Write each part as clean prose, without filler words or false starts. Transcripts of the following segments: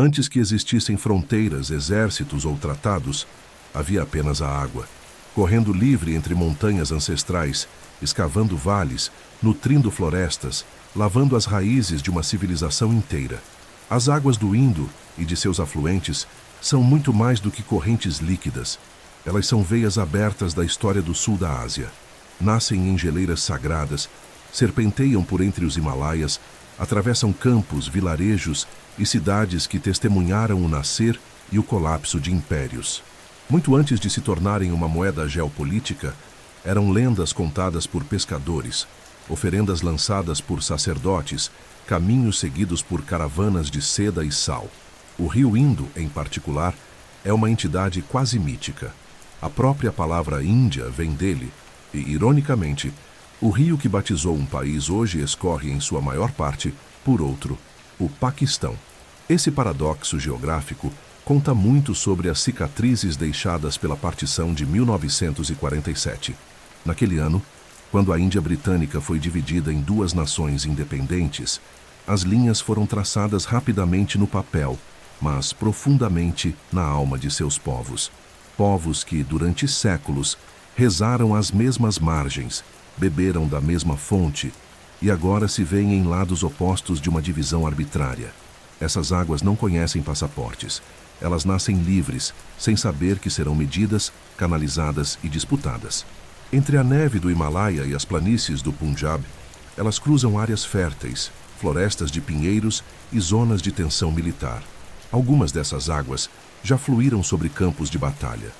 Antes que existissem fronteiras, exércitos ou tratados, havia apenas a água, correndo livre entre montanhas ancestrais, escavando vales, nutrindo florestas, lavando as raízes de uma civilização inteira. As águas do Indo e de seus afluentes são muito mais do que correntes líquidas. Elas são veias abertas da história do sul da Ásia. Nascem em geleiras sagradas, serpenteiam por entre os Himalaias, atravessam campos, vilarejos e cidades que testemunharam o nascer e o colapso de impérios. Muito antes de se tornarem uma moeda geopolítica, eram lendas contadas por pescadores, oferendas lançadas por sacerdotes, caminhos seguidos por caravanas de seda e sal. O rio Indo, em particular, é uma entidade quase mítica. A própria palavra Índia vem dele e, ironicamente, o rio que batizou um país hoje escorre em sua maior parte por outro, o Paquistão. Esse paradoxo geográfico conta muito sobre as cicatrizes deixadas pela partição de 1947. Naquele ano, quando a Índia Britânica foi dividida em duas nações independentes, as linhas foram traçadas rapidamente no papel, mas profundamente na alma de seus povos. Povos que, durante séculos, rezaram às mesmas margens, beberam da mesma fonte e agora se veem em lados opostos de uma divisão arbitrária. Essas águas não conhecem passaportes. Elas nascem livres, sem saber que serão medidas, canalizadas e disputadas. Entre a neve do Himalaia e as planícies do Punjab, elas cruzam áreas férteis, florestas de pinheiros e zonas de tensão militar. Algumas dessas águas já fluíram sobre campos de batalha.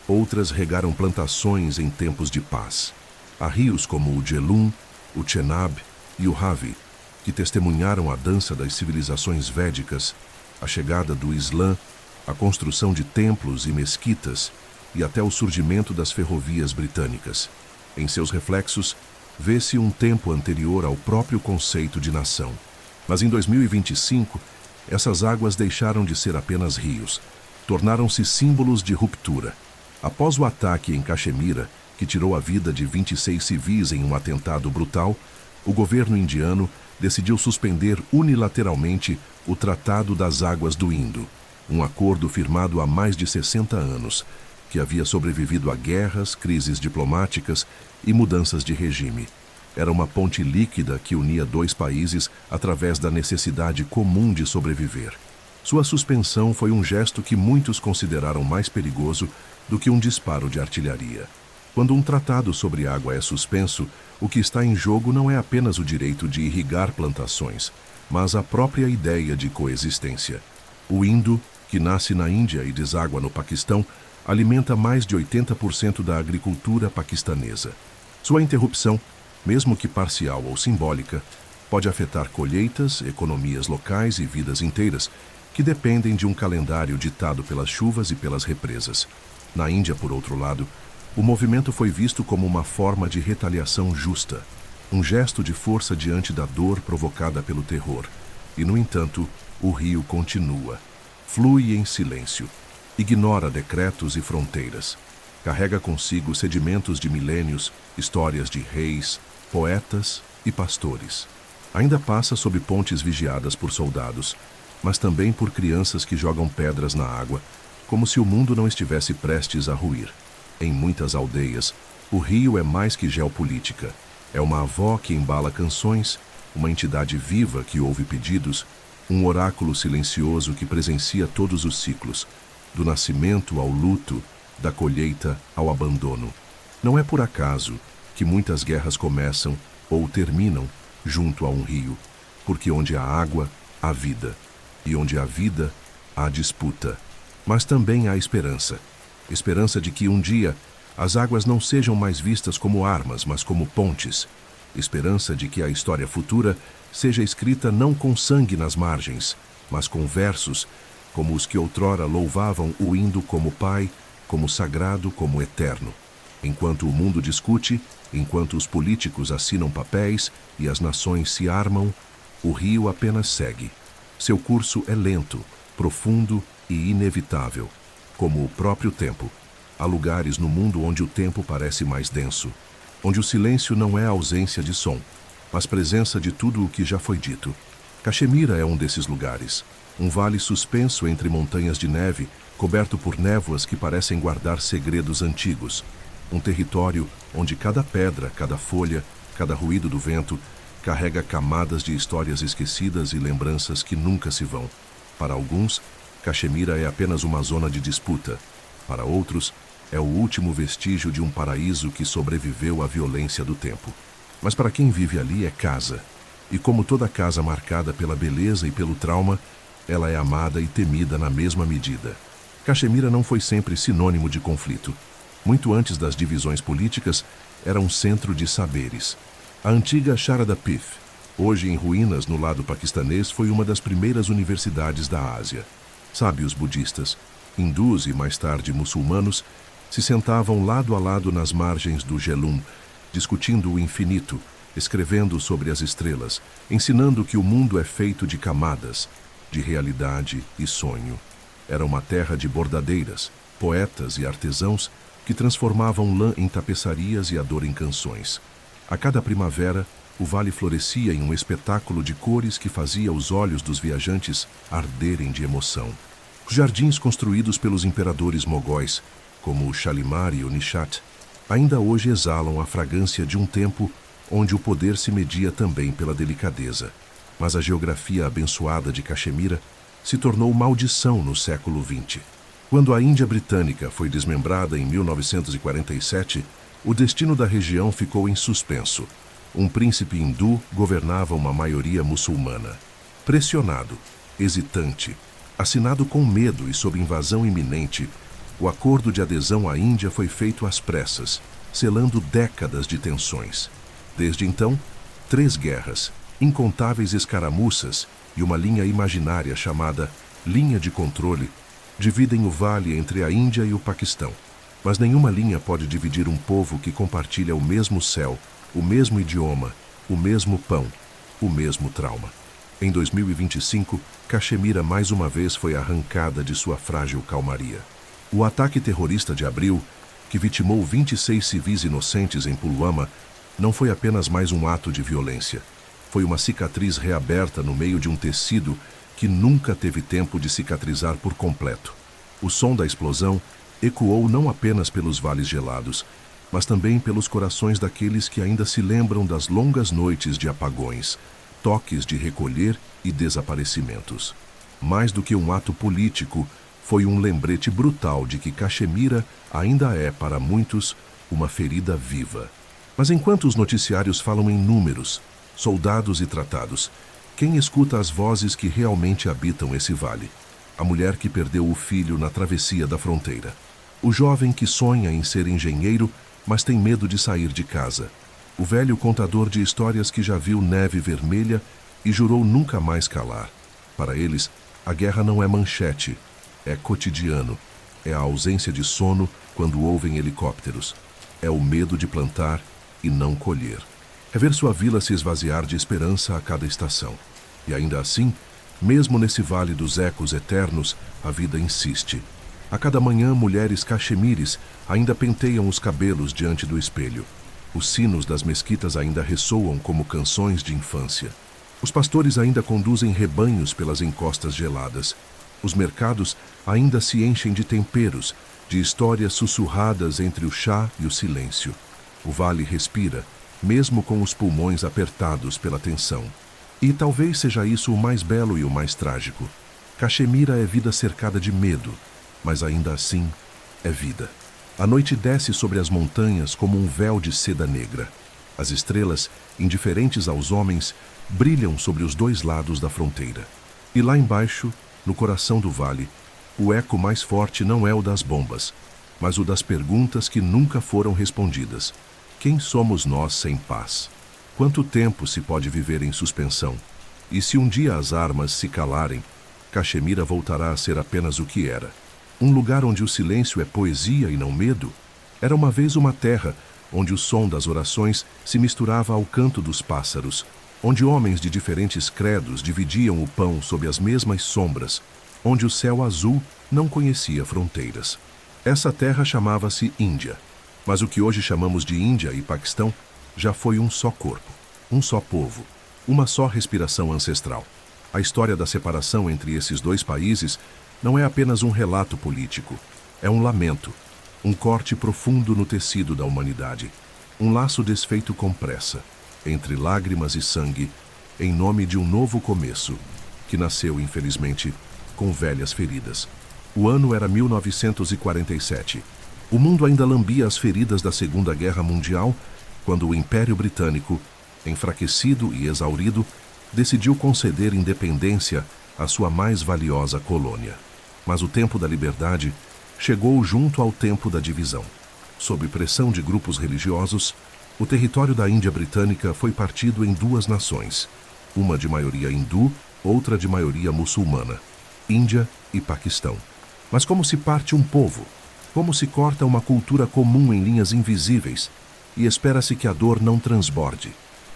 Outras regaram plantações em tempos de paz. Há rios como o Jhelum, o Chenab e o Ravi, que testemunharam a dança das civilizações védicas, a chegada do Islã, a construção de templos e mesquitas e até o surgimento das ferrovias britânicas. Em seus reflexos, vê-se um tempo anterior ao próprio conceito de nação. Mas em 2025, essas águas deixaram de ser apenas rios, tornaram-se símbolos de ruptura. Após o ataque em Caxemira, que tirou a vida de 26 civis em um atentado brutal, o governo indiano decidiu suspender unilateralmente o Tratado das Águas do Indo, um acordo firmado há mais de 60 anos, que havia sobrevivido a guerras, crises diplomáticas e mudanças de regime. Era uma ponte líquida que unia dois países através da necessidade comum de sobreviver. Sua suspensão foi um gesto que muitos consideraram mais perigoso do que um disparo de artilharia. Quando um tratado sobre água é suspenso, o que está em jogo não é apenas o direito de irrigar plantações, mas a própria ideia de coexistência. O Indo, que nasce na Índia e deságua no Paquistão, alimenta mais de 80% da agricultura paquistanesa. Sua interrupção, mesmo que parcial ou simbólica, pode afetar colheitas, economias locais e vidas inteiras, que dependem de um calendário ditado pelas chuvas e pelas represas. Na Índia, por outro lado, o movimento foi visto como uma forma de retaliação justa, um gesto de força diante da dor provocada pelo terror. E, no entanto, o rio continua. Flui em silêncio. Ignora decretos e fronteiras. Carrega consigo sedimentos de milênios, histórias de reis, poetas e pastores. Ainda passa sob pontes vigiadas por soldados, mas também por crianças que jogam pedras na água, como se o mundo não estivesse prestes a ruir. Em muitas aldeias, o rio é mais que geopolítica. É uma avó que embala canções, uma entidade viva que ouve pedidos, um oráculo silencioso que presencia todos os ciclos, do nascimento ao luto, da colheita ao abandono. Não é por acaso que muitas guerras começam ou terminam junto a um rio, porque onde há água, há vida, e onde há vida, há disputa. Mas também há esperança. Esperança de que um dia as águas não sejam mais vistas como armas, mas como pontes. Esperança de que a história futura seja escrita não com sangue nas margens, mas com versos, como os que outrora louvavam o Indo como pai, como sagrado, como eterno. Enquanto o mundo discute, enquanto os políticos assinam papéis e as nações se armam, o rio apenas segue. Seu curso é lento, profundo e inevitável, como o próprio tempo. Há lugares no mundo onde o tempo parece mais denso, onde o silêncio não é ausência de som, mas presença de tudo o que já foi dito. Caxemira é um desses lugares. Um vale suspenso entre montanhas de neve, coberto por névoas que parecem guardar segredos antigos. Um território onde cada pedra, cada folha, cada ruído do vento carrega camadas de histórias esquecidas e lembranças que nunca se vão. Para alguns, Caxemira é apenas uma zona de disputa. Para outros, é o último vestígio de um paraíso que sobreviveu à violência do tempo. Mas para quem vive ali é casa. E como toda casa marcada pela beleza e pelo trauma, ela é amada e temida na mesma medida. Caxemira não foi sempre sinônimo de conflito. Muito antes das divisões políticas, era um centro de saberes. A antiga Sharada Peeth, hoje em ruínas no lado paquistanês, foi uma das primeiras universidades da Ásia. Sábios budistas, hindus e mais tarde muçulmanos se sentavam lado a lado nas margens do Jhelum, discutindo o infinito, escrevendo sobre as estrelas, ensinando que o mundo é feito de camadas, de realidade e sonho. Era uma terra de bordadeiras, poetas e artesãos que transformavam lã em tapeçarias e a dor em canções. A cada primavera, o vale florescia em um espetáculo de cores que fazia os olhos dos viajantes arderem de emoção. Os jardins construídos pelos imperadores mogóis, como o Shalimar e o Nishat, ainda hoje exalam a fragrância de um tempo onde o poder se media também pela delicadeza. Mas a geografia abençoada de Caxemira se tornou maldição no século XX. Quando a Índia Britânica foi desmembrada em 1947, o destino da região ficou em suspenso. Um príncipe hindu governava uma maioria muçulmana. Pressionado, hesitante, assinado com medo e sob invasão iminente, o acordo de adesão à Índia foi feito às pressas, selando décadas de tensões. Desde então, 3 guerras, incontáveis escaramuças e uma linha imaginária chamada linha de controle dividem o vale entre a Índia e o Paquistão. Mas nenhuma linha pode dividir um povo que compartilha o mesmo céu, o mesmo idioma, o mesmo pão, o mesmo trauma. Em 2025, Caxemira mais uma vez foi arrancada de sua frágil calmaria. O ataque terrorista de abril, que vitimou 26 civis inocentes em Pulwama, não foi apenas mais um ato de violência. Foi uma cicatriz reaberta no meio de um tecido que nunca teve tempo de cicatrizar por completo. O som da explosão ecoou não apenas pelos vales gelados, mas também pelos corações daqueles que ainda se lembram das longas noites de apagões, toques de recolher e desaparecimentos. Mais do que um ato político, foi um lembrete brutal de que Caxemira ainda é, para muitos, uma ferida viva. Mas enquanto os noticiários falam em números, soldados e tratados, quem escuta as vozes que realmente habitam esse vale? A mulher que perdeu o filho na travessia da fronteira. O jovem que sonha em ser engenheiro, mas tem medo de sair de casa. O velho contador de histórias que já viu neve vermelha e jurou nunca mais calar. Para eles, a guerra não é manchete, é cotidiano. É a ausência de sono quando ouvem helicópteros. É o medo de plantar e não colher. É ver sua vila se esvaziar de esperança a cada estação. E ainda assim, mesmo nesse vale dos ecos eternos, a vida insiste. A cada manhã, mulheres caxemires ainda penteiam os cabelos diante do espelho. Os sinos das mesquitas ainda ressoam como canções de infância. Os pastores ainda conduzem rebanhos pelas encostas geladas. Os mercados ainda se enchem de temperos, de histórias sussurradas entre o chá e o silêncio. O vale respira, mesmo com os pulmões apertados pela tensão. E talvez seja isso o mais belo e o mais trágico. Caxemira é vida cercada de medo, mas ainda assim é vida. A noite desce sobre as montanhas como um véu de seda negra. As estrelas, indiferentes aos homens, brilham sobre os 2 lados da fronteira. E lá embaixo, no coração do vale, o eco mais forte não é o das bombas, mas o das perguntas que nunca foram respondidas. Quem somos nós sem paz? Quanto tempo se pode viver em suspensão? E se um dia as armas se calarem, Caxemira voltará a ser apenas o que era. Um lugar onde o silêncio é poesia e não medo? Era uma vez uma terra onde o som das orações se misturava ao canto dos pássaros, onde homens de diferentes credos dividiam o pão sob as mesmas sombras, onde o céu azul não conhecia fronteiras. Essa terra chamava-se Índia, mas o que hoje chamamos de Índia e Paquistão já foi um só corpo, um só povo, uma só respiração ancestral. A história da separação entre esses dois países não é apenas um relato político, é um lamento, um corte profundo no tecido da humanidade, um laço desfeito com pressa, entre lágrimas e sangue, em nome de um novo começo, que nasceu, infelizmente, com velhas feridas. O ano era 1947. O mundo ainda lambia as feridas da Segunda Guerra Mundial, quando o Império Britânico, enfraquecido e exaurido, decidiu conceder independência à sua mais valiosa colônia. Mas o tempo da liberdade chegou junto ao tempo da divisão. Sob pressão de grupos religiosos, o território da Índia Britânica foi partido em duas nações, uma de maioria hindu, outra de maioria muçulmana, Índia e Paquistão. Mas como se parte um povo? Como se corta uma cultura comum em linhas invisíveis e espera-se que a dor não transborde?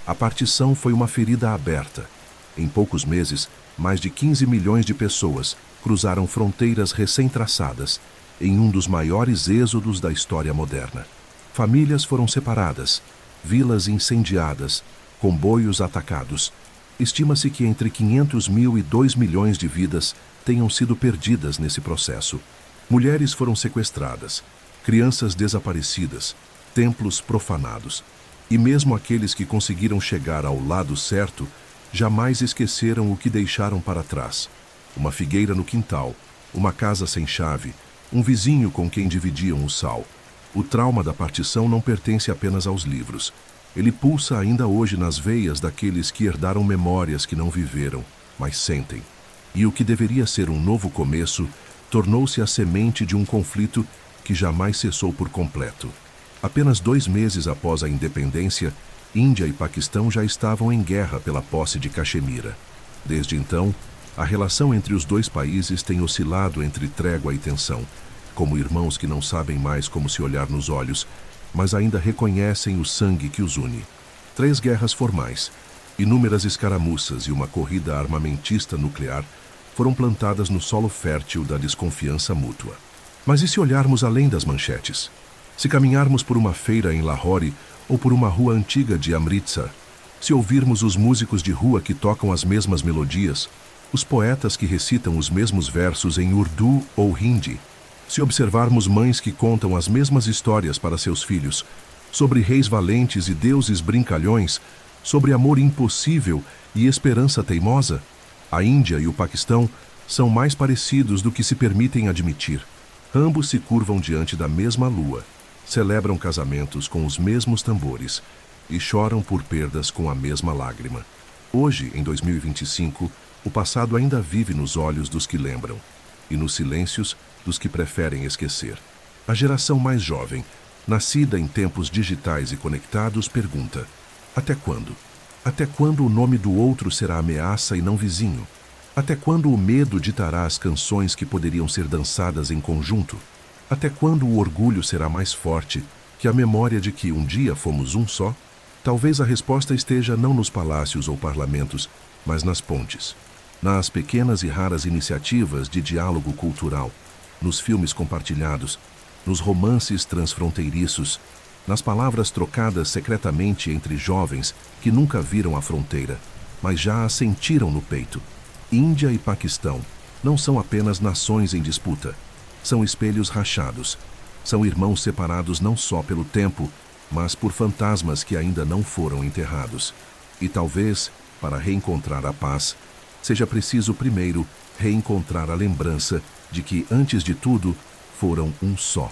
A partição foi uma ferida aberta. Em poucos meses, mais de 15 milhões de pessoas cruzaram fronteiras recém-traçadas em um dos maiores êxodos da história moderna. Famílias foram separadas, vilas incendiadas, comboios atacados. Estima-se que entre 500 mil e 2 milhões de vidas tenham sido perdidas nesse processo. Mulheres foram sequestradas, crianças desaparecidas, templos profanados. E mesmo aqueles que conseguiram chegar ao lado certo, jamais esqueceram o que deixaram para trás. Uma figueira no quintal, uma casa sem chave, um vizinho com quem dividiam o sal. O trauma da partição não pertence apenas aos livros. Ele pulsa ainda hoje nas veias daqueles que herdaram memórias que não viveram, mas sentem. E o que deveria ser um novo começo, tornou-se a semente de um conflito que jamais cessou por completo. Apenas 2 meses após a independência, Índia e Paquistão já estavam em guerra pela posse de Caxemira. Desde então, a relação entre os dois países tem oscilado entre trégua e tensão, como irmãos que não sabem mais como se olhar nos olhos, mas ainda reconhecem o sangue que os une. 3 guerras formais, inúmeras escaramuças e uma corrida armamentista nuclear foram plantadas no solo fértil da desconfiança mútua. Mas e se olharmos além das manchetes? Se caminharmos por uma feira em Lahore ou por uma rua antiga de Amritsar, se ouvirmos os músicos de rua que tocam as mesmas melodias, os poetas que recitam os mesmos versos em Urdu ou Hindi, se observarmos mães que contam as mesmas histórias para seus filhos, sobre reis valentes e deuses brincalhões, sobre amor impossível e esperança teimosa, a Índia e o Paquistão são mais parecidos do que se permitem admitir. Ambos se curvam diante da mesma lua, celebram casamentos com os mesmos tambores e choram por perdas com a mesma lágrima. Hoje, em 2025, o passado ainda vive nos olhos dos que lembram e nos silêncios dos que preferem esquecer. A geração mais jovem, nascida em tempos digitais e conectados, pergunta: até quando? Até quando o nome do outro será ameaça e não vizinho? Até quando o medo ditará as canções que poderiam ser dançadas em conjunto? Até quando o orgulho será mais forte que a memória de que um dia fomos um só? Talvez a resposta esteja não nos palácios ou parlamentos, mas nas pontes, nas pequenas e raras iniciativas de diálogo cultural, nos filmes compartilhados, nos romances transfronteiriços, nas palavras trocadas secretamente entre jovens que nunca viram a fronteira, mas já a sentiram no peito. Índia e Paquistão não são apenas nações em disputa, são espelhos rachados, são irmãos separados não só pelo tempo, mas por fantasmas que ainda não foram enterrados. E talvez, para reencontrar a paz, seja preciso primeiro reencontrar a lembrança de que, antes de tudo, foram um só.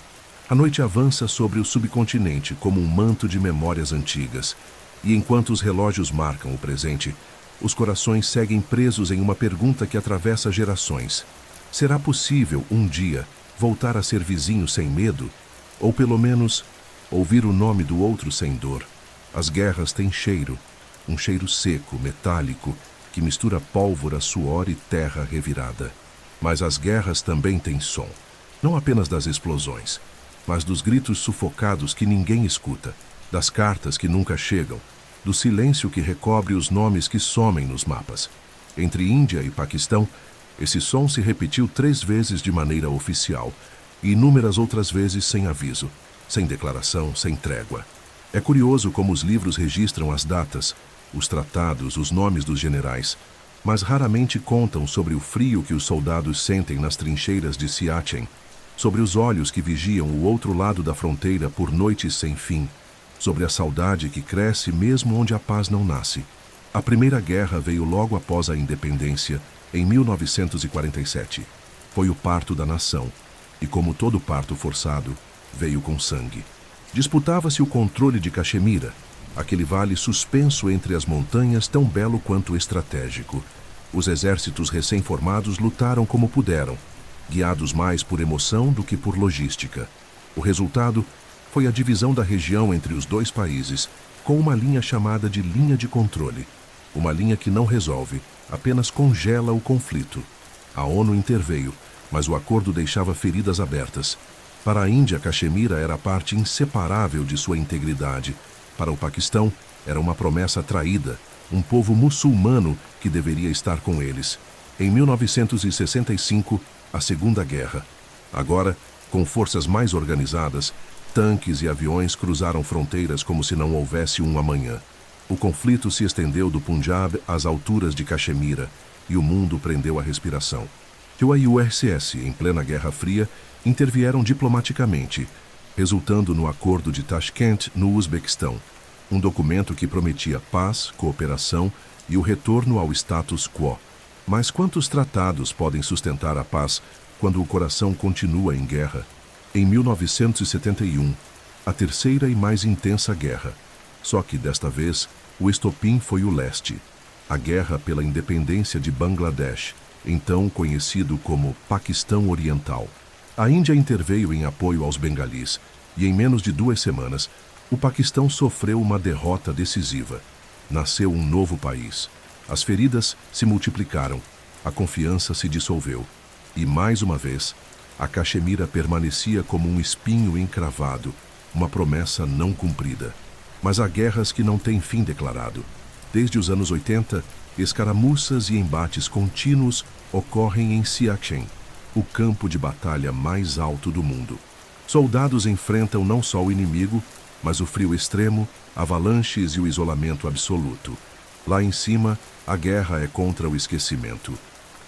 A noite avança sobre o subcontinente como um manto de memórias antigas, e enquanto os relógios marcam o presente, os corações seguem presos em uma pergunta que atravessa gerações. Será possível, um dia, voltar a ser vizinho sem medo? Ou, pelo menos, ouvir o nome do outro sem dor? As guerras têm cheiro, um cheiro seco, metálico, que mistura pólvora, suor e terra revirada. Mas as guerras também têm som, não apenas das explosões, mas dos gritos sufocados que ninguém escuta, das cartas que nunca chegam, do silêncio que recobre os nomes que somem nos mapas. Entre Índia e Paquistão, esse som se repetiu 3 vezes de maneira oficial e inúmeras outras vezes sem aviso, sem declaração, sem trégua. É curioso como os livros registram as datas, os tratados, os nomes dos generais, mas raramente contam sobre o frio que os soldados sentem nas trincheiras de Siachen, sobre os olhos que vigiam o outro lado da fronteira por noites sem fim, sobre a saudade que cresce mesmo onde a paz não nasce. A Primeira Guerra veio logo após a independência, em 1947. Foi o parto da nação, e como todo parto forçado, veio com sangue. Disputava-se o controle de Caxemira, aquele vale suspenso entre as montanhas tão belo quanto estratégico. Os exércitos recém-formados lutaram como puderam, guiados mais por emoção do que por logística. O resultado foi a divisão da região entre os dois países, com uma linha chamada de linha de controle. Uma linha que não resolve, apenas congela o conflito. A ONU interveio, mas o acordo deixava feridas abertas. Para a Índia, Caxemira era parte inseparável de sua integridade. Para o Paquistão, era uma promessa traída, um povo muçulmano que deveria estar com eles. Em 1965, a Segunda Guerra. Agora, com forças mais organizadas, tanques e aviões cruzaram fronteiras como se não houvesse um amanhã. O conflito se estendeu do Punjab às alturas de Caxemira e o mundo prendeu a respiração. O URSS, em plena Guerra Fria, intervieram diplomaticamente, resultando no Acordo de Tashkent, no Uzbequistão, um documento que prometia paz, cooperação e o retorno ao status quo. Mas quantos tratados podem sustentar a paz quando o coração continua em guerra? Em 1971, a terceira e mais intensa guerra. Só que, desta vez, o estopim foi o leste. A guerra pela independência de Bangladesh, então conhecido como Paquistão Oriental. A Índia interveio em apoio aos bengalis e, em menos de 2 semanas, o Paquistão sofreu uma derrota decisiva. Nasceu um novo país. As feridas se multiplicaram, a confiança se dissolveu. E, mais uma vez, a Caxemira permanecia como um espinho encravado, uma promessa não cumprida. Mas há guerras que não têm fim declarado. Desde os anos 80, escaramuças e embates contínuos ocorrem em Siachen, o campo de batalha mais alto do mundo. Soldados enfrentam não só o inimigo, mas o frio extremo, avalanches e o isolamento absoluto. Lá em cima, a guerra é contra o esquecimento.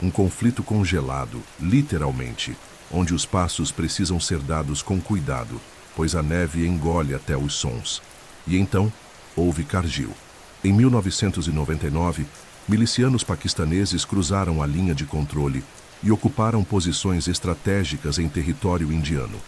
Um conflito congelado, literalmente, onde os passos precisam ser dados com cuidado, pois a neve engole até os sons. E então, houve Kargil. Em 1999, milicianos paquistaneses cruzaram a linha de controle e ocuparam posições estratégicas em território indiano.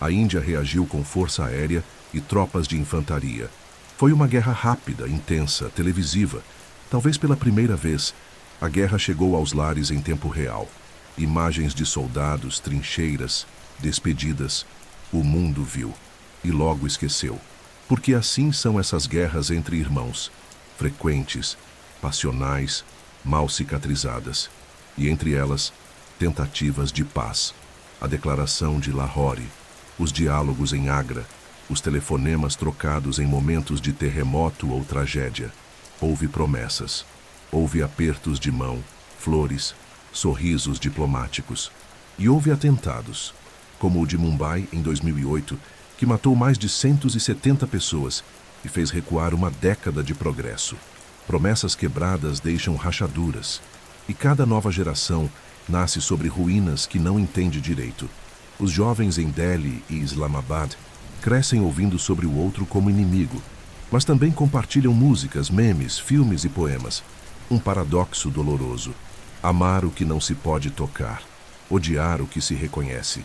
A Índia reagiu com força aérea e tropas de infantaria. Foi uma guerra rápida, intensa, televisiva. Talvez pela primeira vez, a guerra chegou aos lares em tempo real. Imagens de soldados, trincheiras, despedidas. O mundo viu e logo esqueceu. Porque assim são essas guerras entre irmãos, frequentes, passionais, mal cicatrizadas. E entre elas, tentativas de paz. A declaração de Lahore, os diálogos em Agra, os telefonemas trocados em momentos de terremoto ou tragédia. Houve promessas, houve apertos de mão, flores, sorrisos diplomáticos. E houve atentados, como o de Mumbai em 2008, que matou mais de 170 pessoas e fez recuar uma década de progresso. Promessas quebradas deixam rachaduras, e cada nova geração nasce sobre ruínas que não entende direito. Os jovens em Delhi e Islamabad crescem ouvindo sobre o outro como inimigo, mas também compartilham músicas, memes, filmes e poemas. Um paradoxo doloroso. Amar o que não se pode tocar, odiar o que se reconhece.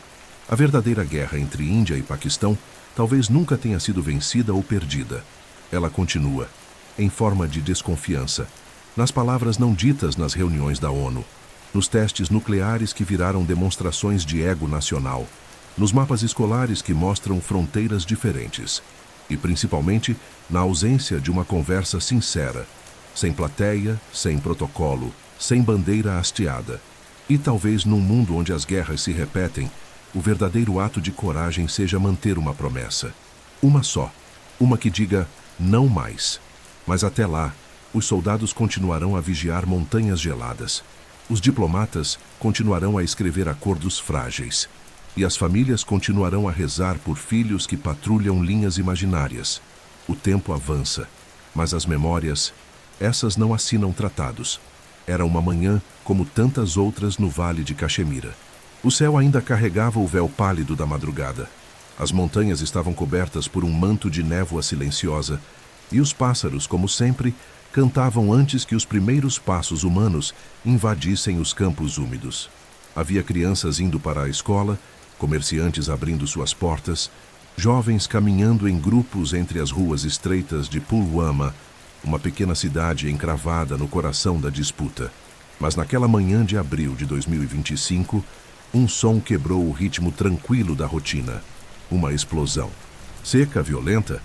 A verdadeira guerra entre Índia e Paquistão talvez nunca tenha sido vencida ou perdida. Ela continua, em forma de desconfiança, nas palavras não ditas nas reuniões da ONU, nos testes nucleares que viraram demonstrações de ego nacional, nos mapas escolares que mostram fronteiras diferentes, e principalmente na ausência de uma conversa sincera, sem plateia, sem protocolo, sem bandeira hasteada. E talvez num mundo onde as guerras se repetem, o verdadeiro ato de coragem seja manter uma promessa. Uma só, uma que diga não mais. Mas até lá, os soldados continuarão a vigiar montanhas geladas. Os diplomatas continuarão a escrever acordos frágeis. E as famílias continuarão a rezar por filhos que patrulham linhas imaginárias. O tempo avança, mas as memórias, essas não assinam tratados. Era uma manhã como tantas outras no Vale de Caxemira. O céu ainda carregava o véu pálido da madrugada. As montanhas estavam cobertas por um manto de névoa silenciosa, e os pássaros, como sempre, cantavam antes que os primeiros passos humanos invadissem os campos úmidos. Havia crianças indo para a escola, comerciantes abrindo suas portas, jovens caminhando em grupos entre as ruas estreitas de Pulwama, uma pequena cidade encravada no coração da disputa. Mas naquela manhã de abril de 2025, um som quebrou o ritmo tranquilo da rotina. Uma explosão. Seca, violenta,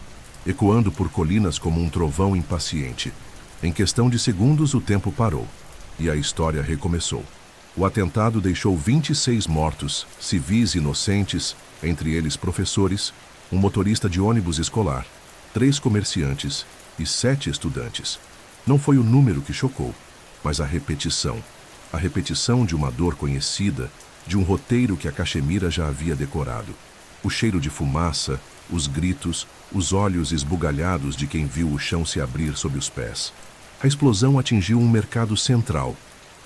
ecoando por colinas como um trovão impaciente. Em questão de segundos, o tempo parou e a história recomeçou. O atentado deixou 26 mortos, civis inocentes, entre eles professores, um motorista de ônibus escolar, 3 comerciantes e 7 estudantes. Não foi o número que chocou, mas a repetição. A repetição de uma dor conhecida, de um roteiro que a Caxemira já havia decorado. O cheiro de fumaça, os gritos, os olhos esbugalhados de quem viu o chão se abrir sob os pés. A explosão atingiu um mercado central,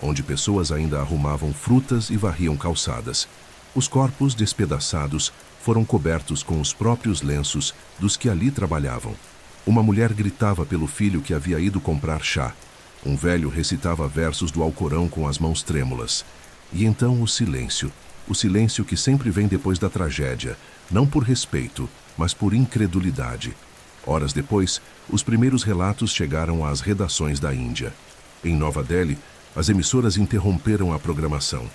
onde pessoas ainda arrumavam frutas e varriam calçadas. Os corpos despedaçados foram cobertos com os próprios lenços dos que ali trabalhavam. Uma mulher gritava pelo filho que havia ido comprar chá. Um velho recitava versos do Alcorão com as mãos trêmulas. E então o silêncio que sempre vem depois da tragédia, não por respeito, mas por incredulidade. Horas depois, os primeiros relatos chegaram às redações da Índia. Em Nova Delhi, as emissoras interromperam a programação.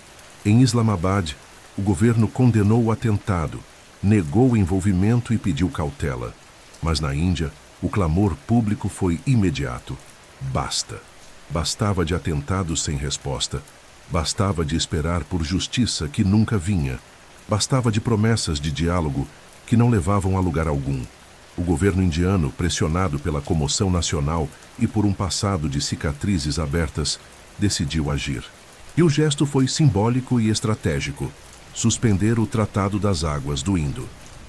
Em Islamabad, o governo condenou o atentado, negou o envolvimento e pediu cautela. Mas na Índia, o clamor público foi imediato. Basta. Bastava de atentados sem resposta. Bastava de esperar por justiça que nunca vinha. Bastava de promessas de diálogo que não levavam a lugar algum. O governo indiano, pressionado pela comoção nacional e por um passado de cicatrizes abertas, decidiu agir. E o gesto foi simbólico e estratégico: suspender o Tratado das Águas do Indo.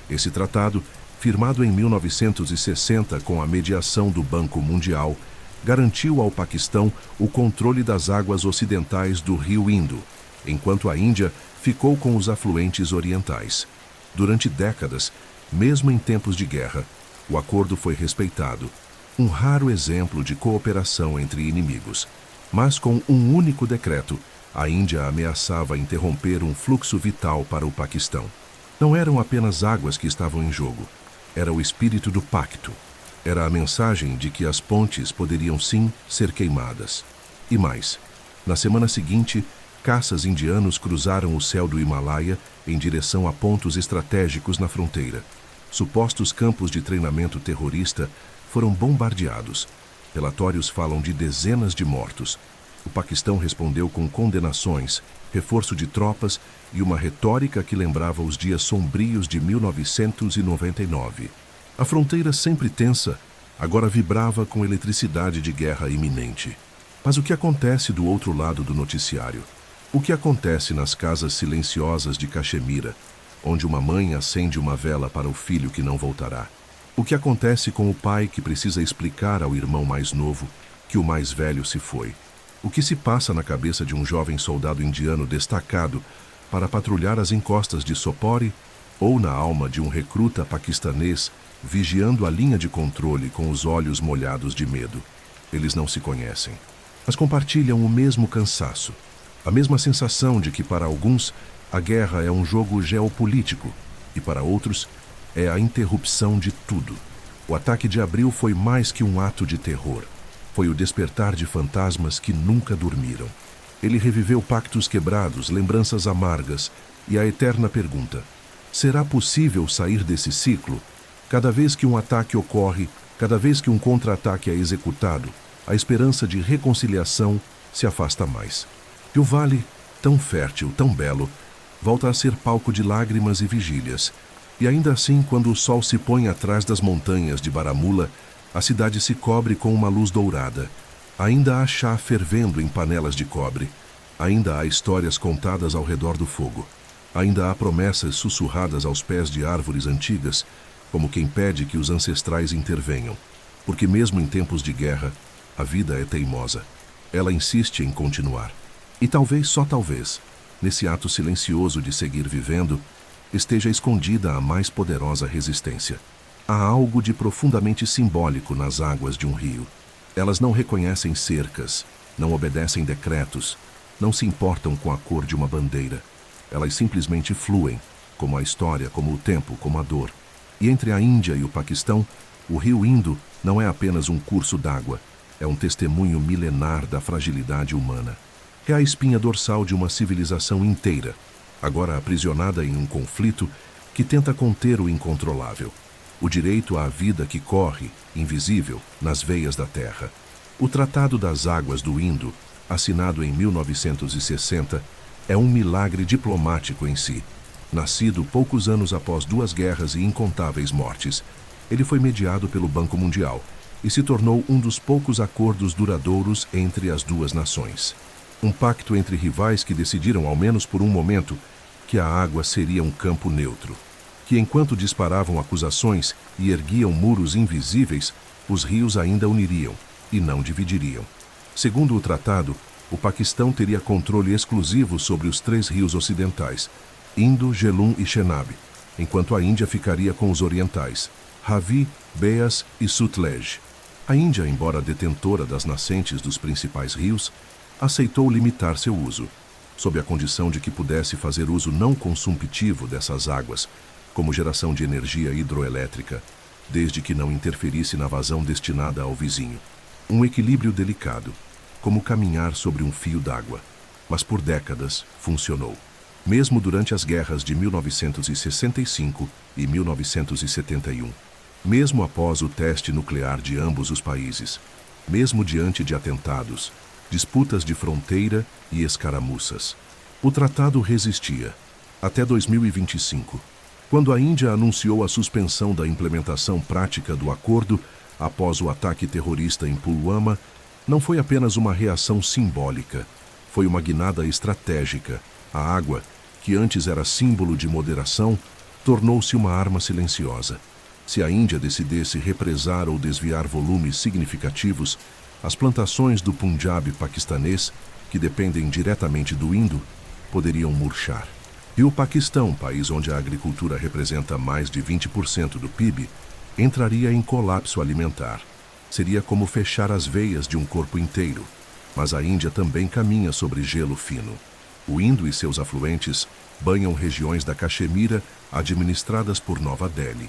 Esse tratado, firmado em 1960 com a mediação do Banco Mundial, garantiu ao Paquistão o controle das águas ocidentais do rio Indo, enquanto a Índia ficou com os afluentes orientais. Durante décadas, mesmo em tempos de guerra, o acordo foi respeitado, um raro exemplo de cooperação entre inimigos. Mas com um único decreto, a Índia ameaçava interromper um fluxo vital para o Paquistão. Não eram apenas águas que estavam em jogo, era o espírito do pacto. Era a mensagem de que as pontes poderiam sim ser queimadas. E mais, na semana seguinte, caças indianos cruzaram o céu do Himalaia em direção a pontos estratégicos na fronteira. Supostos campos de treinamento terrorista foram bombardeados. Relatórios falam de dezenas de mortos. O Paquistão respondeu com condenações, reforço de tropas e uma retórica que lembrava os dias sombrios de 1999. A fronteira, sempre tensa, agora vibrava com eletricidade de guerra iminente. Mas o que acontece do outro lado do noticiário? O que acontece nas casas silenciosas de Caxemira, onde uma mãe acende uma vela para o filho que não voltará? O que acontece com o pai que precisa explicar ao irmão mais novo que o mais velho se foi? O que se passa na cabeça de um jovem soldado indiano destacado para patrulhar as encostas de Sopore, ou na alma de um recruta paquistanês vigiando a linha de controle com os olhos molhados de medo? Eles não se conhecem, mas compartilham o mesmo cansaço, a mesma sensação de que para alguns a guerra é um jogo geopolítico e para outros é a interrupção de tudo. O ataque de abril foi mais que um ato de terror. Foi o despertar de fantasmas que nunca dormiram. Ele reviveu pactos quebrados, lembranças amargas e a eterna pergunta: será possível sair desse ciclo? Cada vez que um ataque ocorre, cada vez que um contra-ataque é executado, a esperança de reconciliação se afasta mais. E o vale, tão fértil, tão belo, volta a ser palco de lágrimas e vigílias. E ainda assim, quando o sol se põe atrás das montanhas de Baramulla, a cidade se cobre com uma luz dourada. Ainda há chá fervendo em panelas de cobre. Ainda há histórias contadas ao redor do fogo. Ainda há promessas sussurradas aos pés de árvores antigas, como quem pede que os ancestrais intervenham. Porque mesmo em tempos de guerra, a vida é teimosa. Ela insiste em continuar. E talvez, só talvez, nesse ato silencioso de seguir vivendo, esteja escondida a mais poderosa resistência. Há algo de profundamente simbólico nas águas de um rio. Elas não reconhecem cercas, não obedecem decretos, não se importam com a cor de uma bandeira. Elas simplesmente fluem, como a história, como o tempo, como a dor. E entre a Índia e o Paquistão, o rio Indo não é apenas um curso d'água, é um testemunho milenar da fragilidade humana. É a espinha dorsal de uma civilização inteira, agora aprisionada em um conflito que tenta conter o incontrolável. O direito à vida que corre, invisível, nas veias da terra. O Tratado das Águas do Indo, assinado em 1960, é um milagre diplomático em si. Nascido poucos anos após 2 guerras e incontáveis mortes, ele foi mediado pelo Banco Mundial e se tornou um dos poucos acordos duradouros entre as duas nações. Um pacto entre rivais que decidiram, ao menos por um momento, que a água seria um campo neutro. Que enquanto disparavam acusações e erguiam muros invisíveis, os rios ainda uniriam e não dividiriam. Segundo o tratado, o Paquistão teria controle exclusivo sobre os 3 rios ocidentais, Indo, Jhelum e Chenab, enquanto a Índia ficaria com os orientais, Ravi, Beas e Sutlej. A Índia, embora detentora das nascentes dos principais rios, aceitou limitar seu uso, sob a condição de que pudesse fazer uso não consumptivo dessas águas, como geração de energia hidroelétrica, desde que não interferisse na vazão destinada ao vizinho. Um equilíbrio delicado, como caminhar sobre um fio d'água, mas por décadas funcionou. Mesmo durante as guerras de 1965 e 1971, mesmo após o teste nuclear de ambos os países, mesmo diante de atentados, disputas de fronteira e escaramuças, o tratado resistia, até 2025, quando a Índia anunciou a suspensão da implementação prática do acordo após o ataque terrorista em Pulwama. Não foi apenas uma reação simbólica, foi uma guinada estratégica. A água, que antes era símbolo de moderação, tornou-se uma arma silenciosa. Se a Índia decidisse represar ou desviar volumes significativos, as plantações do Punjab paquistanês, que dependem diretamente do Indo, poderiam murchar. E o Paquistão, país onde a agricultura representa mais de 20% do PIB, entraria em colapso alimentar. Seria como fechar as veias de um corpo inteiro. Mas a Índia também caminha sobre gelo fino. O Indo e seus afluentes banham regiões da Caxemira administradas por Nova Delhi.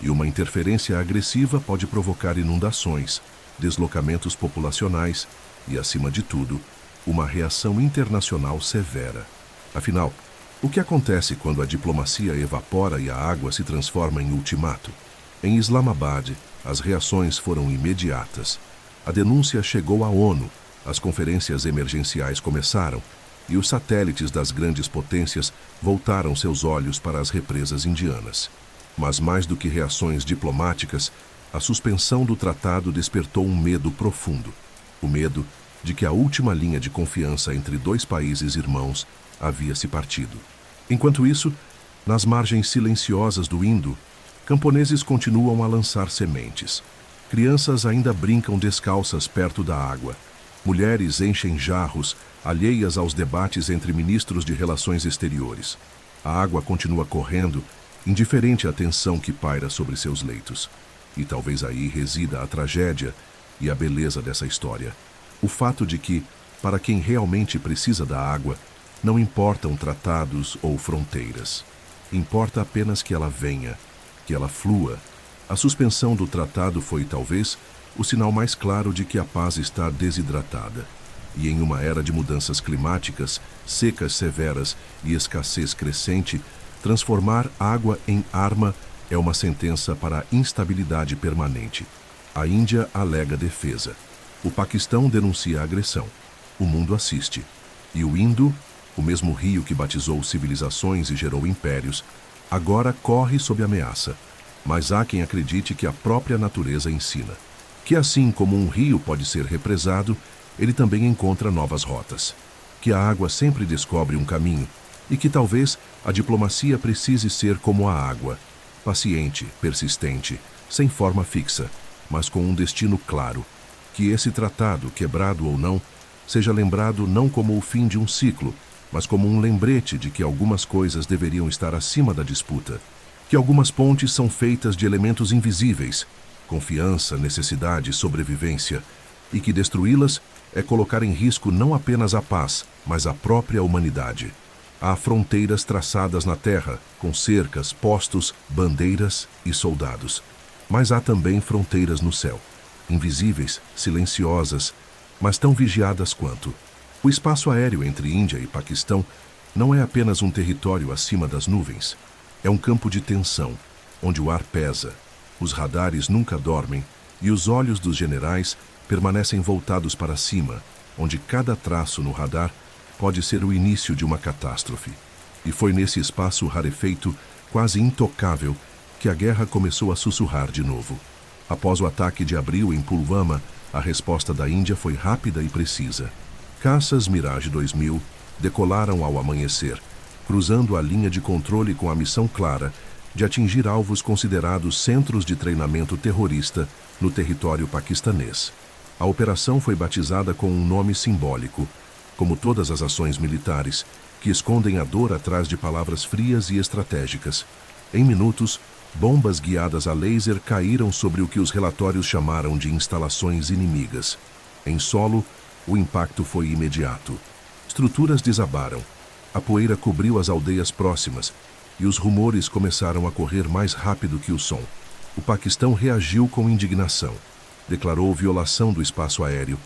E uma interferência agressiva pode provocar inundações, deslocamentos populacionais e, acima de tudo, uma reação internacional severa. Afinal, o que acontece quando a diplomacia evapora e a água se transforma em ultimato? Em Islamabad, as reações foram imediatas. A denúncia chegou à ONU, as conferências emergenciais começaram e os satélites das grandes potências voltaram seus olhos para as represas indianas. Mas mais do que reações diplomáticas, a suspensão do tratado despertou um medo profundo. O medo de que a última linha de confiança entre 2 países irmãos havia se partido. Enquanto isso, nas margens silenciosas do Indo, camponeses continuam a lançar sementes. Crianças ainda brincam descalças perto da água. Mulheres enchem jarros, alheias aos debates entre ministros de relações exteriores. A água continua correndo, indiferente à tensão que paira sobre seus leitos. E talvez aí resida a tragédia e a beleza dessa história. O fato de que, para quem realmente precisa da água, não importam tratados ou fronteiras. Importa apenas que ela venha, que ela flua. A suspensão do tratado foi, talvez, o sinal mais claro de que a paz está desidratada. E em uma era de mudanças climáticas, secas severas e escassez crescente, transformar água em arma é uma sentença para a instabilidade permanente. A Índia alega defesa. O Paquistão denuncia a agressão. O mundo assiste. E o Indo, o mesmo rio que batizou civilizações e gerou impérios, agora corre sob ameaça. Mas há quem acredite que a própria natureza ensina. Que assim como um rio pode ser represado, ele também encontra novas rotas. Que a água sempre descobre um caminho e que talvez a diplomacia precise ser como a água, paciente, persistente, sem forma fixa, mas com um destino claro. Que esse tratado, quebrado ou não, seja lembrado não como o fim de um ciclo, mas como um lembrete de que algumas coisas deveriam estar acima da disputa, que algumas pontes são feitas de elementos invisíveis, confiança, necessidade e sobrevivência, e que destruí-las é colocar em risco não apenas a paz, mas a própria humanidade. Há fronteiras traçadas na terra, com cercas, postos, bandeiras e soldados. Mas há também fronteiras no céu, invisíveis, silenciosas, mas tão vigiadas quanto. O espaço aéreo entre Índia e Paquistão não é apenas um território acima das nuvens. É um campo de tensão, onde o ar pesa, os radares nunca dormem e os olhos dos generais permanecem voltados para cima, onde cada traço no radar pode ser o início de uma catástrofe. E foi nesse espaço rarefeito, quase intocável, que a guerra começou a sussurrar de novo. Após o ataque de abril em Pulwama, a resposta da Índia foi rápida e precisa. Caças Mirage 2000 decolaram ao amanhecer, cruzando a linha de controle com a missão clara de atingir alvos considerados centros de treinamento terrorista no território paquistanês. A operação foi batizada com um nome simbólico, como todas as ações militares, que escondem a dor atrás de palavras frias e estratégicas. Em minutos, bombas guiadas a laser caíram sobre o que os relatórios chamaram de instalações inimigas. Em solo, o impacto foi imediato. Estruturas desabaram. A poeira cobriu as aldeias próximas e os rumores começaram a correr mais rápido que o som. O Paquistão reagiu com indignação. Declarou violação do espaço aéreo,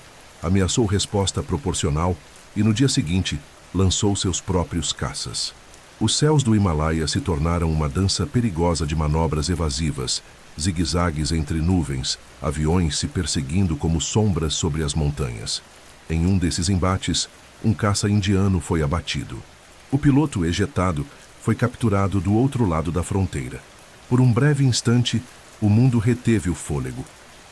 ameaçou resposta proporcional e, no dia seguinte, lançou seus próprios caças. Os céus do Himalaia se tornaram uma dança perigosa de manobras evasivas, zigue-zagues entre nuvens, aviões se perseguindo como sombras sobre as montanhas. Em um desses embates, um caça indiano foi abatido. O piloto ejetado foi capturado do outro lado da fronteira. Por um breve instante, o mundo reteve o fôlego.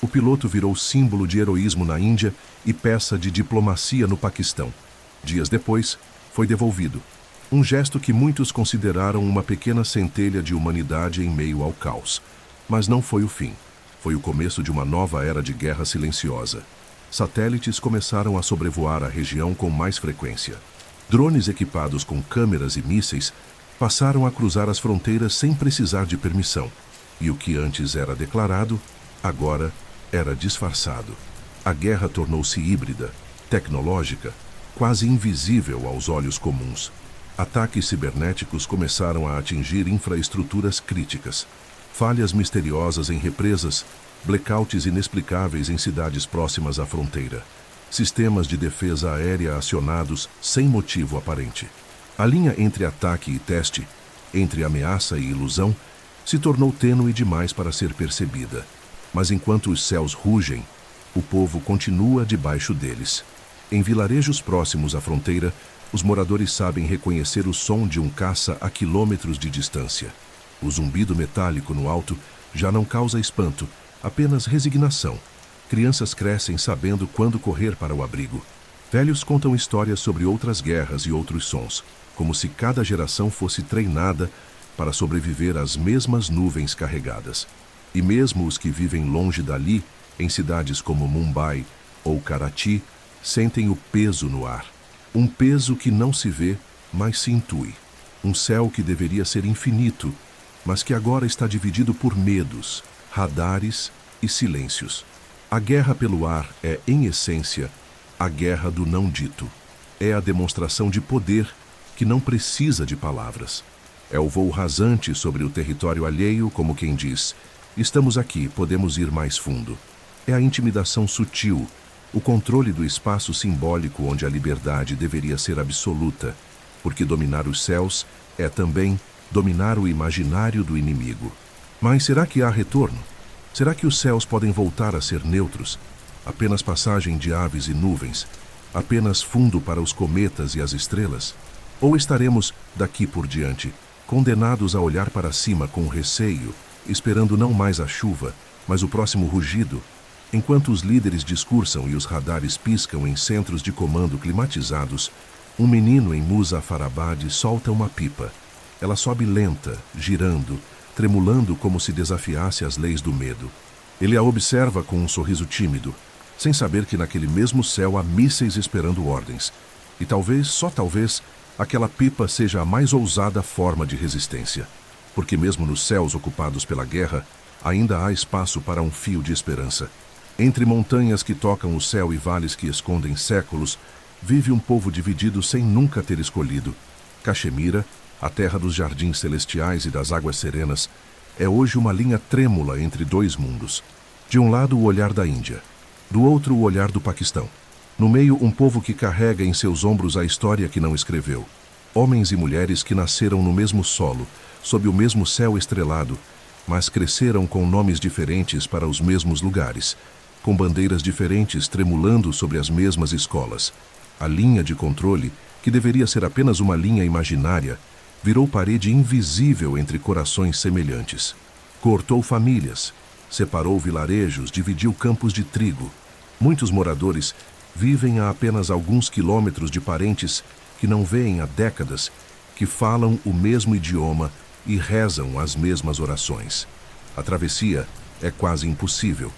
O piloto virou símbolo de heroísmo na Índia e peça de diplomacia no Paquistão. Dias depois, foi devolvido. Um gesto que muitos consideraram uma pequena centelha de humanidade em meio ao caos. Mas não foi o fim. Foi o começo de uma nova era de guerra silenciosa. Satélites começaram a sobrevoar a região com mais frequência. Drones equipados com câmeras e mísseis passaram a cruzar as fronteiras sem precisar de permissão. E o que antes era declarado, agora era disfarçado. A guerra tornou-se híbrida, tecnológica, quase invisível aos olhos comuns. Ataques cibernéticos começaram a atingir infraestruturas críticas. Falhas misteriosas em represas, blackouts inexplicáveis em cidades próximas à fronteira. Sistemas de defesa aérea acionados sem motivo aparente. A linha entre ataque e teste, entre ameaça e ilusão, se tornou tênue demais para ser percebida. Mas enquanto os céus rugem, o povo continua debaixo deles. Em vilarejos próximos à fronteira, os moradores sabem reconhecer o som de um caça a quilômetros de distância. O zumbido metálico no alto já não causa espanto, apenas resignação. Crianças crescem sabendo quando correr para o abrigo. Velhos contam histórias sobre outras guerras e outros sons, como se cada geração fosse treinada para sobreviver às mesmas nuvens carregadas. E mesmo os que vivem longe dali, em cidades como Mumbai ou Karachi, sentem o peso no ar. Um peso que não se vê, mas se intui. Um céu que deveria ser infinito, mas que agora está dividido por medos, radares e silêncios. A guerra pelo ar é, em essência, a guerra do não dito. É a demonstração de poder que não precisa de palavras. É o voo rasante sobre o território alheio, como quem diz: estamos aqui, podemos ir mais fundo. É a intimidação sutil, o controle do espaço simbólico onde a liberdade deveria ser absoluta, porque dominar os céus é também dominar o imaginário do inimigo. Mas será que há retorno? Será que os céus podem voltar a ser neutros? Apenas passagem de aves e nuvens? Apenas fundo para os cometas e as estrelas? Ou estaremos, daqui por diante, condenados a olhar para cima com receio, esperando não mais a chuva, mas o próximo rugido? Enquanto os líderes discursam e os radares piscam em centros de comando climatizados, um menino em Muzaffarabad solta uma pipa. Ela sobe lenta, girando, tremulando como se desafiasse as leis do medo. Ele a observa com um sorriso tímido. sem saber que naquele mesmo céu há mísseis esperando ordens. E talvez, só talvez, aquela pipa seja a mais ousada forma de resistência. Porque mesmo nos céus ocupados pela guerra, ainda há espaço para um fio de esperança. Entre montanhas que tocam o céu e vales que escondem séculos, vive um povo dividido sem nunca ter escolhido. Caxemira, a terra dos jardins celestiais e das águas serenas, é hoje uma linha trêmula entre dois mundos. De um lado, o olhar da Índia, do outro, o olhar do Paquistão. No meio, um povo que carrega em seus ombros a história que não escreveu. Homens e mulheres que nasceram no mesmo solo, sob o mesmo céu estrelado, mas cresceram com nomes diferentes para os mesmos lugares, com bandeiras diferentes tremulando sobre as mesmas escolas. A linha de controle, que deveria ser apenas uma linha imaginária, virou parede invisível entre corações semelhantes. Cortou famílias, separou vilarejos, dividiu campos de trigo. Muitos moradores vivem a apenas alguns quilômetros de parentes que não veem há décadas, que falam o mesmo idioma e rezam as mesmas orações. A travessia é quase impossível.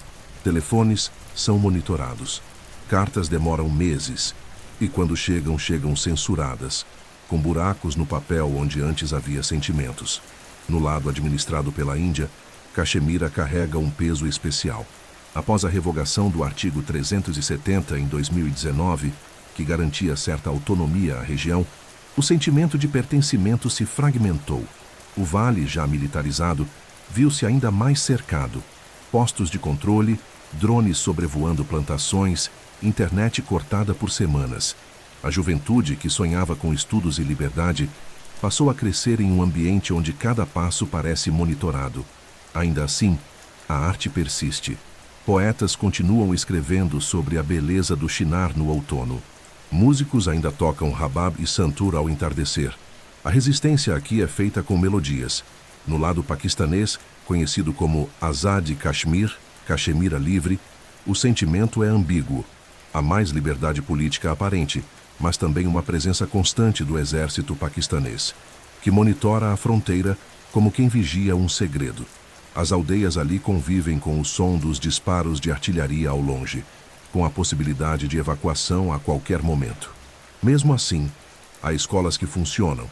Telefones são monitorados. Cartas demoram meses e, quando chegam, chegam censuradas, com buracos no papel onde antes havia sentimentos. No lado administrado pela Índia, Caxemira carrega um peso especial. Após a revogação do artigo 370 em 2019, que garantia certa autonomia à região, o sentimento de pertencimento se fragmentou. O vale, já militarizado, viu-se ainda mais cercado. Postos de controle, drones sobrevoando plantações, internet cortada por semanas. A juventude, que sonhava com estudos e liberdade, passou a crescer em um ambiente onde cada passo parece monitorado. Ainda assim, a arte persiste. Poetas continuam escrevendo sobre a beleza do chinar no outono. Músicos ainda tocam rabab e santur ao entardecer. A resistência aqui é feita com melodias. No lado paquistanês, conhecido como Azad Kashmir, Caxemira livre, o sentimento é ambíguo. Há mais liberdade política aparente, mas também uma presença constante do exército paquistanês, que monitora a fronteira como quem vigia um segredo. As aldeias ali convivem com o som dos disparos de artilharia ao longe, com a possibilidade de evacuação a qualquer momento. Mesmo assim, há escolas que funcionam,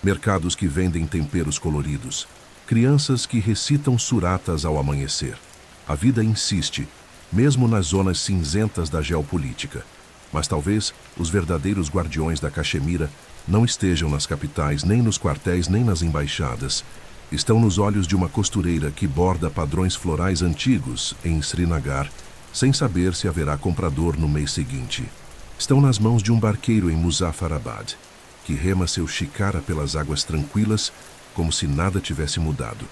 mercados que vendem temperos coloridos, crianças que recitam suratas ao amanhecer. A vida insiste, mesmo nas zonas cinzentas da geopolítica. Mas talvez os verdadeiros guardiões da Caxemira não estejam nas capitais, nem nos quartéis, nem nas embaixadas. Estão nos olhos de uma costureira que borda padrões florais antigos em Srinagar, sem saber se haverá comprador no mês seguinte. Estão nas mãos de um barqueiro em Muzaffarabad, que rema seu shikara pelas águas tranquilas como se nada tivesse mudado.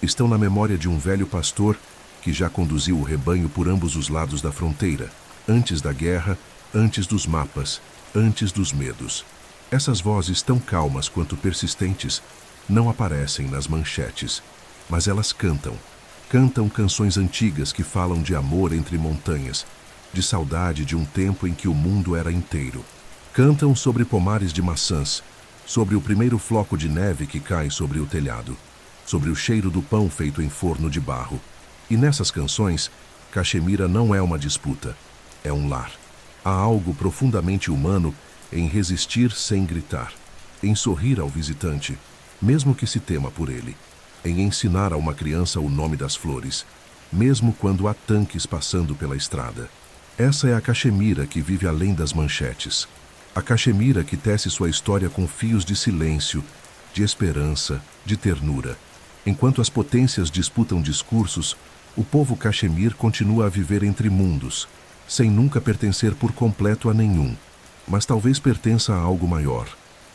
Estão na memória de um velho pastor que já conduziu o rebanho por ambos os lados da fronteira, antes da guerra, antes dos mapas, antes dos medos. Essas vozes tão calmas quanto persistentes não aparecem nas manchetes, mas elas cantam. Cantam canções antigas que falam de amor entre montanhas, de saudade de um tempo em que o mundo era inteiro. Cantam sobre pomares de maçãs, sobre o primeiro floco de neve que cai sobre o telhado, sobre o cheiro do pão feito em forno de barro. E nessas canções, Caxemira não é uma disputa, é um lar. Há algo profundamente humano em resistir sem gritar, em sorrir ao visitante, mesmo que se tema por ele, em ensinar a uma criança o nome das flores, mesmo quando há tanques passando pela estrada. Essa é a Caxemira que vive além das manchetes. A Caxemira que tece sua história com fios de silêncio, de esperança, de ternura. Enquanto as potências disputam discursos, o povo Caxemir continua a viver entre mundos, sem nunca pertencer por completo a nenhum. Mas talvez pertença a algo maior.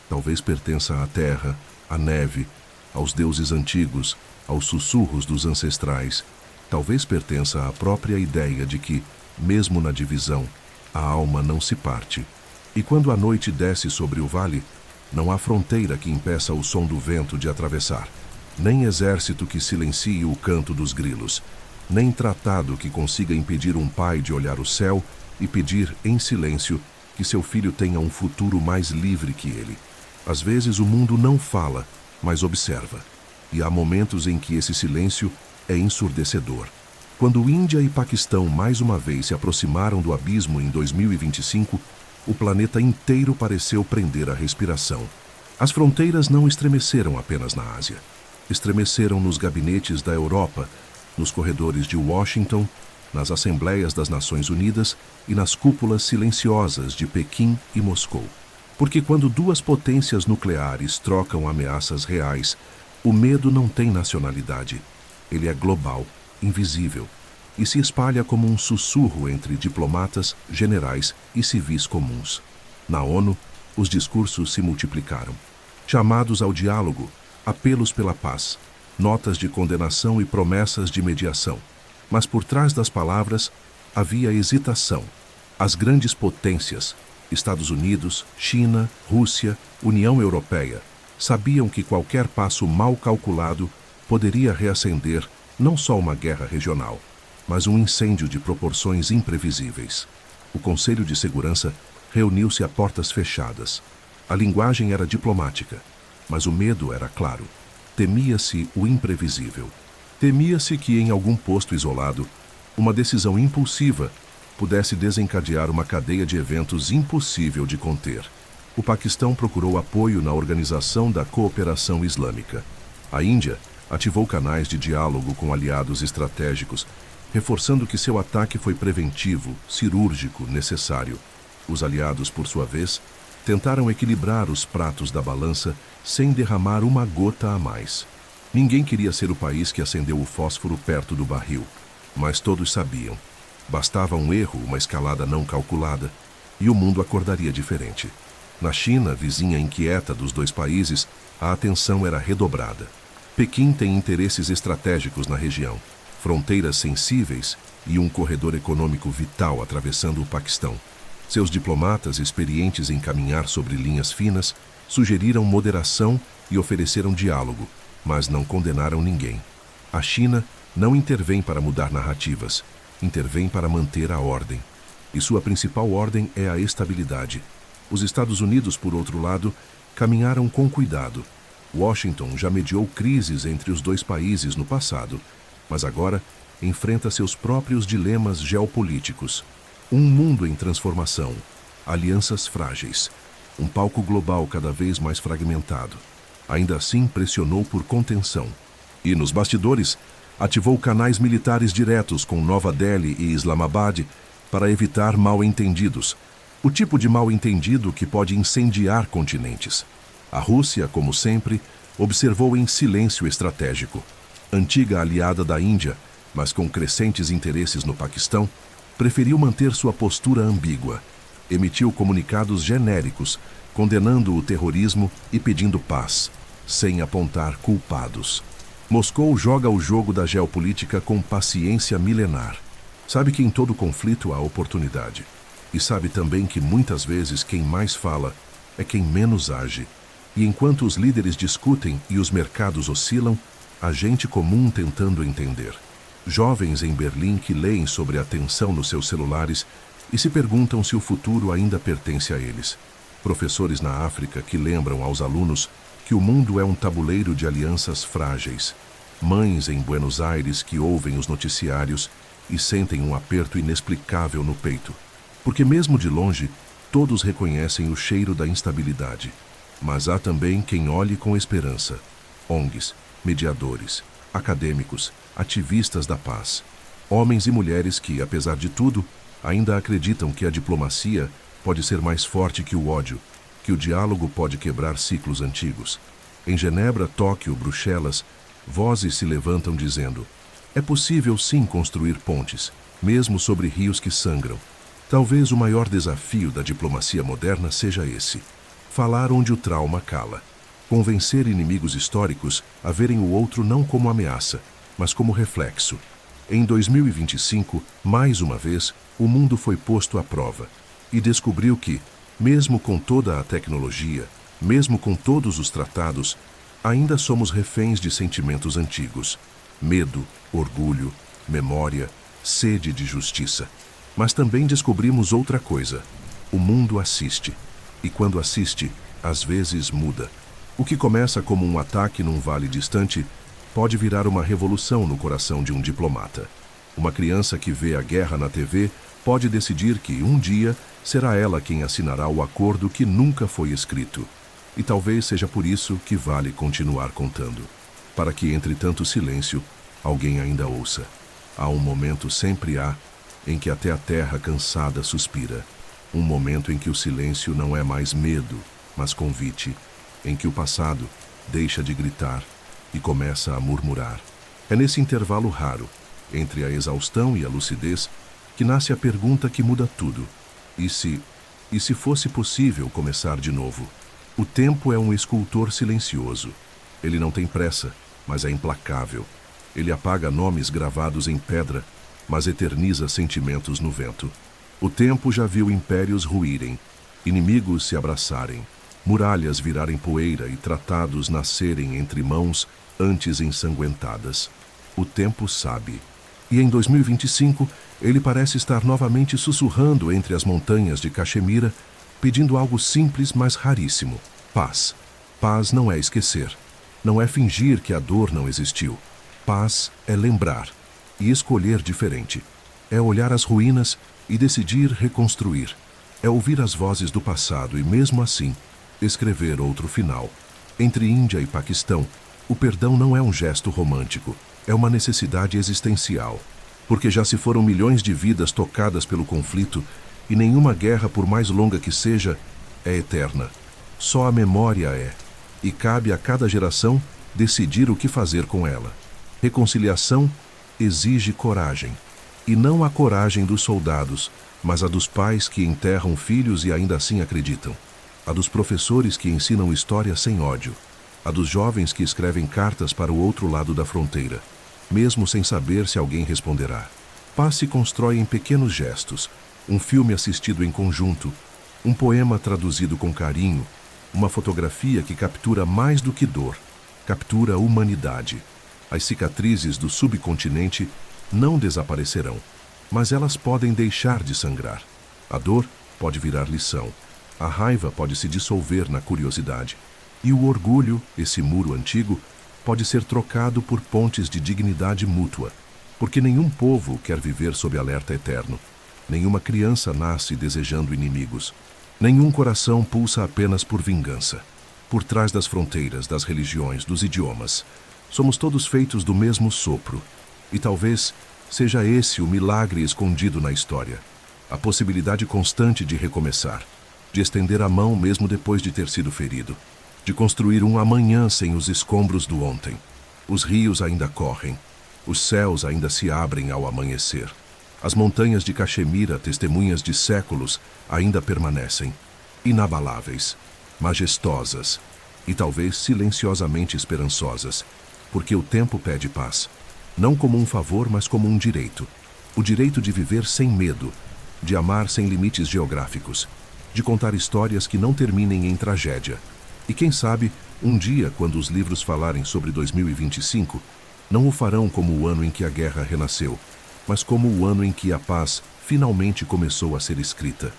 Talvez pertença à terra, à neve, aos deuses antigos, aos sussurros dos ancestrais. Talvez pertença à própria ideia de que, mesmo na divisão, a alma não se parte. E quando a noite desce sobre o vale, não há fronteira que impeça o som do vento de atravessar, nem exército que silencie o canto dos grilos, nem tratado que consiga impedir um pai de olhar o céu e pedir, em silêncio, que seu filho tenha um futuro mais livre que ele. Às vezes o mundo não fala, mas observa. E há momentos em que esse silêncio é ensurdecedor. Quando Índia e Paquistão mais uma vez se aproximaram do abismo em 2025, o planeta inteiro pareceu prender a respiração. As fronteiras não estremeceram apenas na Ásia. Estremeceram nos gabinetes da Europa, nos corredores de Washington, nas assembleias das Nações Unidas e nas cúpulas silenciosas de Pequim e Moscou. Porque quando duas potências nucleares trocam ameaças reais, o medo não tem nacionalidade. Ele é global, invisível, e se espalha como um sussurro entre diplomatas, generais e civis comuns. Na ONU, os discursos se multiplicaram. Chamados ao diálogo, apelos pela paz, notas de condenação e promessas de mediação. Mas por trás das palavras havia hesitação. As grandes potências, Estados Unidos, China, Rússia, União Europeia, sabiam que qualquer passo mal calculado poderia reacender não só uma guerra regional, mas um incêndio de proporções imprevisíveis. O Conselho de Segurança reuniu-se a portas fechadas. A linguagem era diplomática, mas o medo era claro. Temia-se o imprevisível. Temia-se que, em algum posto isolado, uma decisão impulsiva pudesse desencadear uma cadeia de eventos impossível de conter. O Paquistão procurou apoio na Organização da Cooperação Islâmica. A Índia ativou canais de diálogo com aliados estratégicos, reforçando que seu ataque foi preventivo, cirúrgico, necessário. Os aliados, por sua vez, tentaram equilibrar os pratos da balança sem derramar uma gota a mais. Ninguém queria ser o país que acendeu o fósforo perto do barril, mas todos sabiam. Bastava um erro, uma escalada não calculada, e o mundo acordaria diferente. Na China, vizinha inquieta dos dois países, a atenção era redobrada. Pequim tem interesses estratégicos na região, fronteiras sensíveis e um corredor econômico vital atravessando o Paquistão. Seus diplomatas, experientes em caminhar sobre linhas finas, sugeriram moderação e ofereceram diálogo, mas não condenaram ninguém. A China não intervém para mudar narrativas, intervém para manter a ordem. E sua principal ordem é a estabilidade. Os Estados Unidos, por outro lado, caminharam com cuidado. Washington já mediou crises entre os dois países no passado, mas agora enfrenta seus próprios dilemas geopolíticos. Um mundo em transformação, alianças frágeis, um palco global cada vez mais fragmentado. Ainda assim, pressionou por contenção. E, nos bastidores, ativou canais militares diretos com Nova Delhi e Islamabad para evitar mal-entendidos. O tipo de mal-entendido que pode incendiar continentes. A Rússia, como sempre, observou em silêncio estratégico. Antiga aliada da Índia, mas com crescentes interesses no Paquistão, preferiu manter sua postura ambígua. Emitiu comunicados genéricos, condenando o terrorismo e pedindo paz, sem apontar culpados. Moscou joga o jogo da geopolítica com paciência milenar. Sabe que em todo conflito há oportunidade. E sabe também que muitas vezes quem mais fala é quem menos age. E enquanto os líderes discutem e os mercados oscilam, há gente comum tentando entender. Jovens em Berlim que leem sobre a tensão nos seus celulares e se perguntam se o futuro ainda pertence a eles. Professores na África que lembram aos alunos que o mundo é um tabuleiro de alianças frágeis. Mães em Buenos Aires que ouvem os noticiários e sentem um aperto inexplicável no peito. Porque mesmo de longe, todos reconhecem o cheiro da instabilidade. Mas há também quem olhe com esperança. ONGs, mediadores, acadêmicos, ativistas da paz. Homens e mulheres que, apesar de tudo, ainda acreditam que a diplomacia pode ser mais forte que o ódio, que o diálogo pode quebrar ciclos antigos. Em Genebra, Tóquio, Bruxelas, vozes se levantam dizendo: é possível sim construir pontes, mesmo sobre rios que sangram. Talvez o maior desafio da diplomacia moderna seja esse: falar onde o trauma cala. Convencer inimigos históricos a verem o outro não como ameaça, mas como reflexo. Em 2025, mais uma vez, o mundo foi posto à prova e descobriu que, mesmo com toda a tecnologia, mesmo com todos os tratados, ainda somos reféns de sentimentos antigos: medo, orgulho, memória, sede de justiça. Mas também descobrimos outra coisa: o mundo assiste. E quando assiste, às vezes muda. O que começa como um ataque num vale distante pode virar uma revolução no coração de um diplomata. Uma criança que vê a guerra na TV pode decidir que, um dia, será ela quem assinará o acordo que nunca foi escrito. E talvez seja por isso que vale continuar contando. Para que, entre tanto silêncio, alguém ainda ouça. Há um momento, sempre há, em que até a terra cansada suspira. Um momento em que o silêncio não é mais medo, mas convite. Em que o passado deixa de gritar e começa a murmurar. É nesse intervalo raro, entre a exaustão e a lucidez, que nasce a pergunta que muda tudo. E se fosse possível começar de novo? O tempo é um escultor silencioso. Ele não tem pressa, mas é implacável. Ele apaga nomes gravados em pedra, mas eterniza sentimentos no vento. O tempo já viu impérios ruírem, inimigos se abraçarem, muralhas virarem poeira e tratados nascerem entre mãos antes ensanguentadas. O tempo sabe. E em 2025, ele parece estar novamente sussurrando entre as montanhas de Caxemira, pedindo algo simples, mas raríssimo: paz. Paz não é esquecer. Não é fingir que a dor não existiu. Paz é lembrar e escolher diferente. É olhar as ruínas e decidir reconstruir. É ouvir as vozes do passado e, mesmo assim, escrever outro final. Entre Índia e Paquistão, o perdão não é um gesto romântico, é uma necessidade existencial. Porque já se foram milhões de vidas tocadas pelo conflito e nenhuma guerra, por mais longa que seja, é eterna. Só a memória é. E cabe a cada geração decidir o que fazer com ela. Reconciliação exige coragem. E não a coragem dos soldados, mas a dos pais que enterram filhos e ainda assim acreditam. A dos professores que ensinam história sem ódio. A dos jovens que escrevem cartas para o outro lado da fronteira, mesmo sem saber se alguém responderá. Paz se constrói em pequenos gestos, um filme assistido em conjunto, um poema traduzido com carinho, uma fotografia que captura mais do que dor, captura humanidade. As cicatrizes do subcontinente não desaparecerão, mas elas podem deixar de sangrar. A dor pode virar lição, a raiva pode se dissolver na curiosidade, e o orgulho, esse muro antigo, pode ser trocado por pontes de dignidade mútua, porque nenhum povo quer viver sob alerta eterno. Nenhuma criança nasce desejando inimigos. Nenhum coração pulsa apenas por vingança. Por trás das fronteiras, das religiões, dos idiomas, somos todos feitos do mesmo sopro. E talvez seja esse o milagre escondido na história. A possibilidade constante de recomeçar, de estender a mão mesmo depois de ter sido ferido, de construir um amanhã sem os escombros do ontem. Os rios ainda correm, os céus ainda se abrem ao amanhecer. As montanhas de Caxemira, testemunhas de séculos, ainda permanecem, inabaláveis, majestosas e talvez silenciosamente esperançosas, porque o tempo pede paz, não como um favor, mas como um direito. O direito de viver sem medo, de amar sem limites geográficos, de contar histórias que não terminem em tragédia. E quem sabe, um dia, quando os livros falarem sobre 2025, não o farão como o ano em que a guerra renasceu, mas como o ano em que a paz finalmente começou a ser escrita.